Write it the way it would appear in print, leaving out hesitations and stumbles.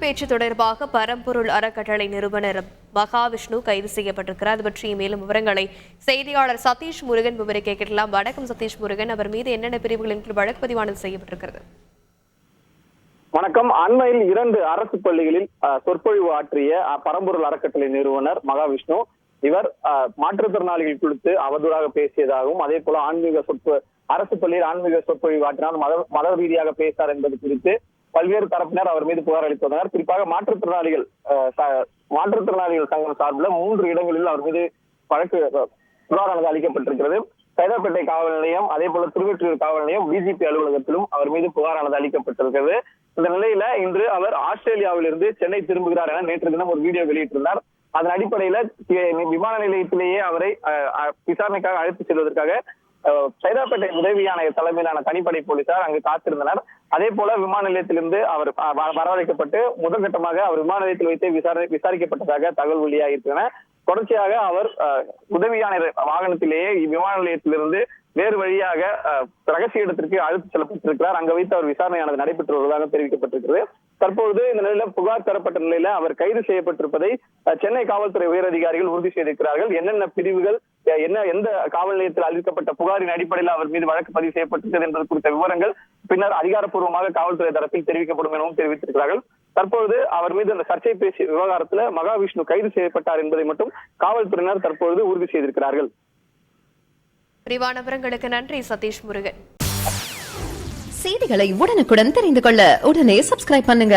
பேச்சு தொடர்பாக பரம்பொருள் அறக்கட்டளை நிறுவனர் மகாவிஷ்ணு கைது செய்யப்பட்டிருக்கிறார். அது பற்றிய மேலும் விவரங்களை செய்தியாளர் சதீஷ் முருகன் விவரிக்க கேட்கலாம். வணக்கம் சதீஷ் முருகன், அவர் மீது என்னென்ன பிரிவுகளின் கீழ் வழக்கு பதிவானது செய்யப்பட்டிருக்கிறது? வணக்கம். அண்மையில் 2 அரசு பள்ளிகளில் சொற்பொழிவு ஆற்றிய பரம்பொருள் அறக்கட்டளை நிறுவனர் மகாவிஷ்ணு இவர் மாற்றுத்திறனாளிகள் குறித்து அவதூறாக பேசியதாகவும், அதே போல அரசு பள்ளியில் ஆன்மீக சொற்பொழிவு ஆற்றினால் மத ரீதியாக பேசார் என்பது குறித்து பல்வேறு தரப்பினர் அவர் மீது புகார் அளித்து வந்தனர். குறிப்பாக மாற்றுத்திறனாளிகள் சங்கம் சார்பில் 3 இடங்களில் அவர் மீது புகாரானது அளிக்கப்பட்டிருக்கிறது. சைதாப்பேட்டை காவல் நிலையம், அதே போல திருவெற்றியூர் காவல் நிலையம், டிஜிபி அலுவலகத்திலும் அவர் மீது புகாரானது அளிக்கப்பட்டிருக்கிறது. இந்த நிலையில இன்று அவர் ஆஸ்திரேலியாவில் இருந்து சென்னை திரும்புகிறார் என நேற்று தினம் ஒரு வீடியோ வெளியிட்டிருந்தார். அதன் அடிப்படையில விமான நிலையத்திலேயே அவரை விசாரணைக்காக அழைத்து செல்வதற்காக சைதாப்பேட்டை உதவி ஆணைய தலைமையிலான தனிப்படை போலீசார் அங்கு காத்திருந்தனர். அதே போல விமான நிலையத்திலிருந்து அவர் வரவழைக்கப்பட்டு முதற்கட்டமாக அவர் விமான நிலையத்தில் வைத்து விசாரிக்கப்பட்டதாக தகவல் வெளியாகியிருக்கின்றன. தொடர்ச்சியாக அவர் உதவி ஆணையர் வாகனத்திலேயே விமான நிலையத்திலிருந்து வேறு வழியாக ரகசிய இடத்திற்கு அழைத்து செல்லப்பட்டிருக்கிறார். அங்கு வைத்து அவர் விசாரணையானது நடைபெற்று வருவதாக தெரிவிக்கப்பட்டிருக்கிறது. தற்பொழுது இந்த நிலையில புகார் தரப்பட்ட நிலையில அவர் கைது செய்யப்பட்டிருப்பதை சென்னை காவல்துறை உயரதிகாரிகள் உறுதி செய்திருக்கிறார்கள். என்னென்ன பிரிவுகள், எந்த காவல் நிலையத்தில் அளிக்கப்பட்ட புகாரின் அடிப்படையில் அவர் மீது வழக்கு பதிவு செய்யப்பட்டிருக்கிறது என்பது குறித்த விவரங்கள் பின்னர் அதிகாரப்பூர்வமாக காவல்துறை தரப்பில் தெரிவிக்கப்படும் எனவும் தெரிவித்திருக்கிறார்கள். தற்பொழுது அவர் மீது அந்த சர்ச்சை பேசிய விவகாரத்தில் மகாவிஷ்ணு கைது செய்யப்பட்டார் என்பதை மட்டும் காவல்துறையினர் தற்பொழுது உறுதி செய்திருக்கிறார்கள். விரிவான விவரங்களுக்கு நன்றி சதீஷ் முருகன். செய்திகளை உடனுக்குடன் தெரிந்து கொள்ள உடனே சப்ஸ்கிரைப் பண்ணுங்க.